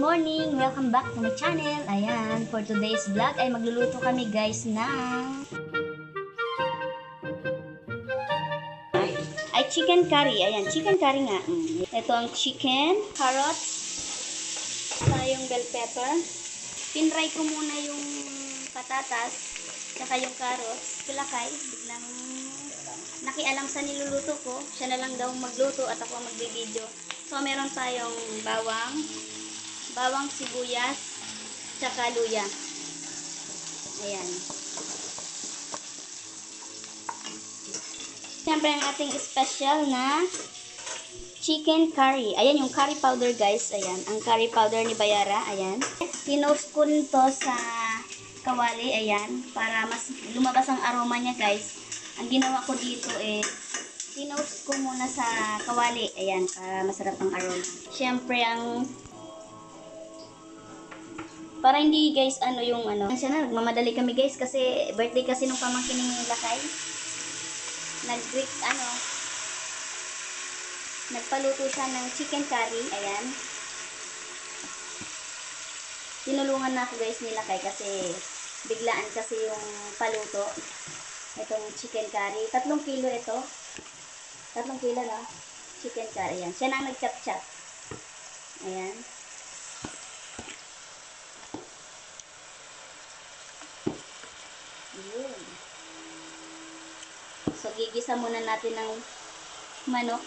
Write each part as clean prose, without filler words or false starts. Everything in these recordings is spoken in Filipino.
morning! Welcome back to my channel. Ayan, for today's vlog ay magluluto kami guys ng chicken curry. Ayan, chicken curry nga. Ito ang chicken, carrots, yung bell pepper. Pinray ko muna yung patatas, saka yung carrots. Kulakay, biglang nakialam sa niluluto ko. Siya na lang daw magluto at ako magbibideo. So, meron tayong bawang, sibuyas, tsaka luya. Ayan. Siyempre, ang ating special na chicken curry. Ayan, yung curry powder, guys. Ayan, ang curry powder ni Bayara. Ayan. Tinost ko nito sa kawali. Ayan, para mas lumabas ang aroma niya, guys. Ang ginawa ko dito tinost ko muna sa kawali. Ayan, para masarap ang aroma. Siyempre, para hindi guys, siya na, nagmamadali kami guys, kasi birthday kasi nung pamangkin ni Lakay. Nagpaluto siya ng chicken curry. Ayan. Tinulungan na ako guys ni Lakay kasi biglaan kasi yung paluto. Itong chicken curry. 3 kilo ito. 3 kilo na chicken curry. Ayan. Siya na ang nag-chop-chop. Ayan. Ayan. So, gigisa muna natin ng manok.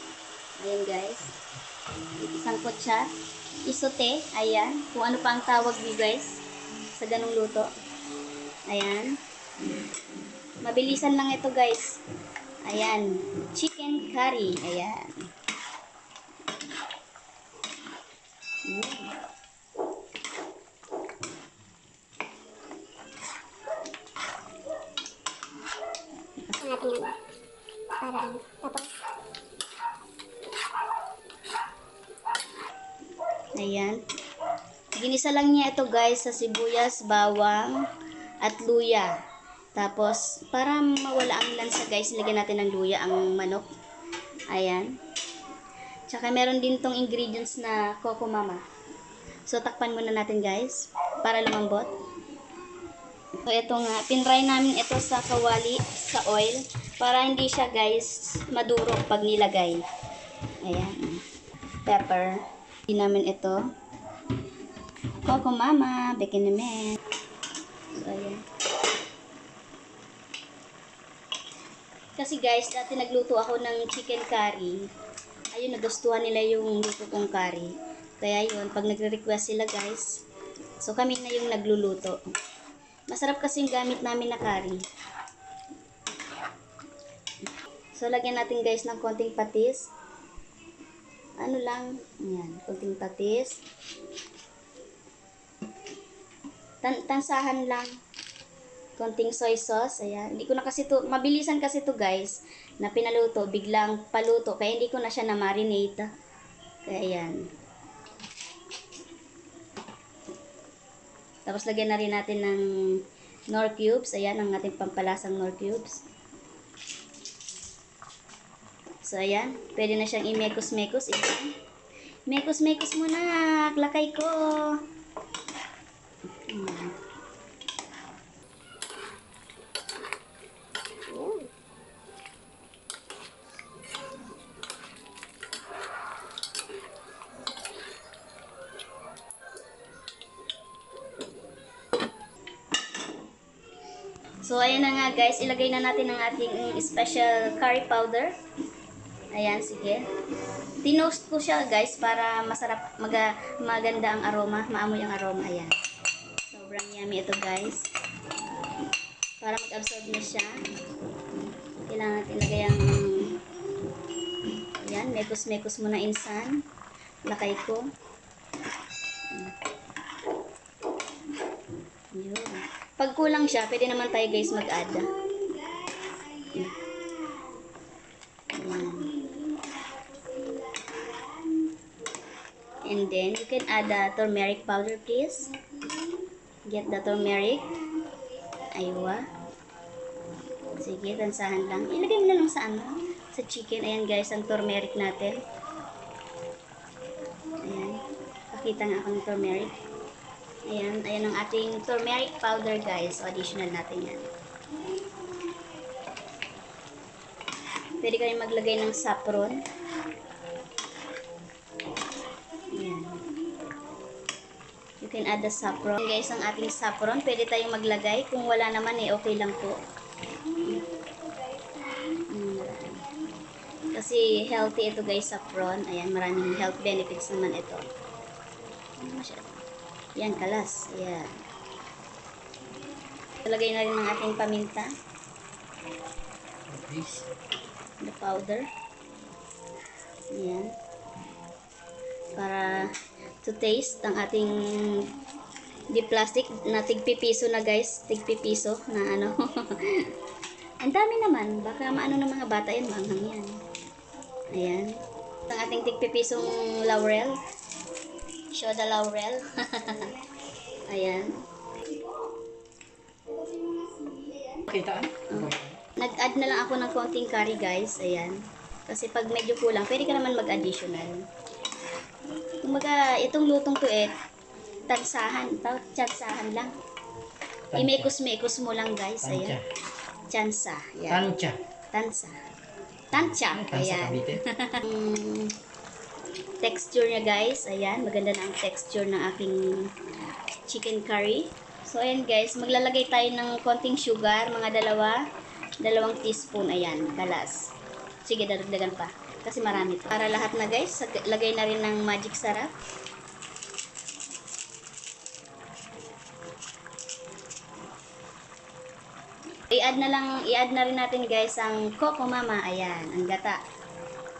Ayan guys. Isangkot siya. Isote. Ayan. Kung ano pa ang tawag niyo guys sa ganung luto. Ayan. Mabilisan lang ito guys. Ayan. Chicken curry. Ayan. Ayan. Ginisa lang niya ito guys sa sibuyas, bawang, at luya. Tapos, para mawala ang lansa guys, lagyan natin ng luya ang manok. Ayan. Tsaka meron din tong ingredients na Coco Mama. So, takpan muna natin guys, para lumambot. So, ito nga, pinray namin ito sa kawali, sa oil, para hindi siya guys madurog pag nilagay. Ayan. Pepper. Hindi namin ito. Coco Mama, bacon naman. So, ayan. Kasi guys, dati nagluto ako ng chicken curry. Ayun, nagustuhan nila yung luto kong curry. Kaya yun, pag nagre-request sila guys, so kami na yung nagluluto. Masarap kasi yung gamit namin na curry. So, lagyan natin guys ng konting patis. Ano lang, ayan, konting patis. Tansahan lang. Konting soy sauce, ayan. Hindi ko na kasi to, mabilisan kasi to guys, na pinaluto, biglang paluto. Kaya hindi ko na siya na-marinate. Kaya ayan. Tapos lagyan na rin natin ng Knorr cubes. Ayan, ang ating pampalasang Knorr cubes. So, ayan. Pwede na siyang i-mekos-mekos. Ayan. Mekos-mekos muna. Lakay ko. Ayan. So, ayan na nga guys. Ilagay na natin ang ating special curry powder. Ayan, sige. Tinost ko siya guys para masarap, maganda ang aroma. Maamoy ang aroma. Ayan. Sobrang yummy ito guys. Para mag-absorb na siya. Kailangan natin ilagay ang ayan, mekos-mekos muna insan. Lakay ko. Yun. Pag kulang siya, pwede naman tayo guys mag-add. And then, you can add the turmeric powder, please. Get the turmeric. Aywa. Sige, tansahan lang. Ilagay mo na lang sa sa chicken. Ayan guys, ang turmeric natin. Ayan. nakakita nga ako ng turmeric. Ayan, ayan ang ating turmeric powder guys. So, additional natin yan. Pwede ka rin maglagay ng saffron. Ayan. You can add the saffron. Guys, ang ating saffron, pwede tayong maglagay. Kung wala naman okay lang po. Kasi healthy ito guys, saffron. Ayan, maraming health benefits naman ito. Yan, kalas. Ayan. Talagay na rin ng ating paminta. The powder. Ayan. Para to taste ang ating di plastic na tigpipiso na guys. Tigpipiso na ano. Ang dami naman. Baka maano ng mga bata yan. Manghang yan. Ayan. Ang ating tigpipisong laurel. Show the laurel. Ayan. Kita? Nag-add na lang ako ng konting curry guys. Ayan. Kasi pag medyo kulang, pwede ka naman mag-additional. Kumaga, itong lutong to tansahan. Tsansahan lang. I-mekos-mekos mo lang guys. Ayan. Tsansa. Ayan. Tansa. Tansya. Ayan. Texture niya guys. Ayan. Maganda na ang texture ng aking chicken curry. So, ayan guys. Maglalagay tayo ng konting sugar. Mga dalawang teaspoon. Ayan. Kalas. Sige, dadagdagan pa. Kasi marami to. Para lahat na guys. Lagay na rin ng magic sarap. I-add na rin natin guys ang Coco Mama. Ayan. Ang gata.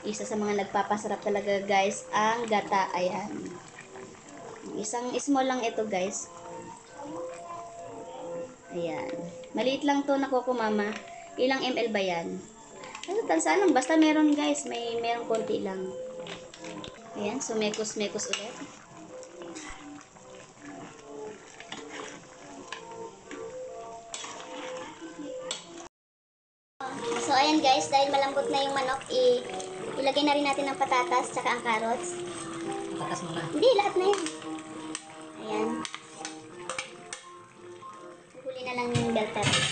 Isa sa mga nagpapasarap talaga guys. Ang gata. Ayan. Isang small lang ito guys. Ayan. Maliit lang to na Coco Mama. Ilang ml ba yan? Ano, tansa lang. Basta meron guys. Meron konti lang. Ayan. So, mekos-mekos ulit. So, ayan guys. Dahil malambot na yung manok, ilagay na rin natin ang patatas tsaka ang carrots. Patatas muna. Hindi, lahat na yan. Ayan. Huli na lang yung bell pepper.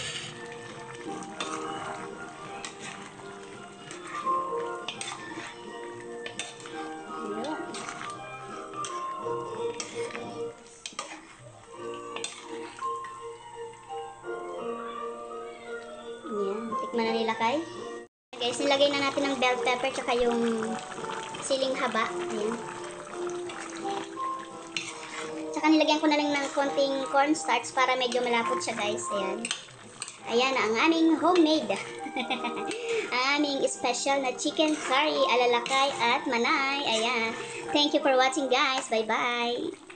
Ayan, tikman na nila kay. Guys, nilagay na natin ang bell pepper tsaka yung siling haba. Ayan. Tsaka nilagyan ko na lang ng konting cornstarch para medyo malapot siya guys. Ayan. Ayan ang aming homemade. Ang aming special na chicken curry, alalakay at manay. Ayan. Thank you for watching guys. Bye-bye.